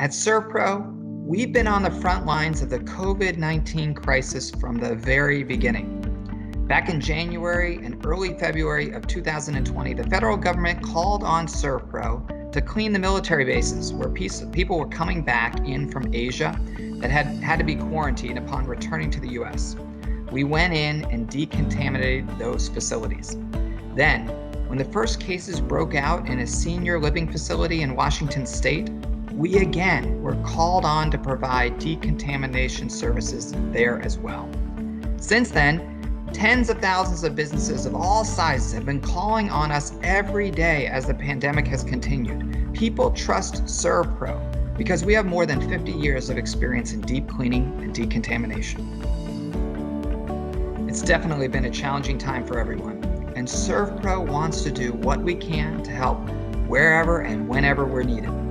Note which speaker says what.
Speaker 1: At ServPro, we've been on the front lines of the COVID-19 crisis from the very beginning. Back in January and early February of 2020, the federal government called on ServPro to clean the military bases where people were coming back in from Asia that had to be quarantined upon returning to the US. We went in and decontaminated those facilities. Then, when the first cases broke out in a senior living facility in Washington state, we again were called on to provide decontamination services there as well. Since then, tens of thousands of businesses of all sizes have been calling on us every day as the pandemic has continued. People trust ServPro because we have more than 50 years of experience in deep cleaning and decontamination. It's definitely been a challenging time for everyone, and ServPro wants to do what we can to help wherever and whenever we're needed.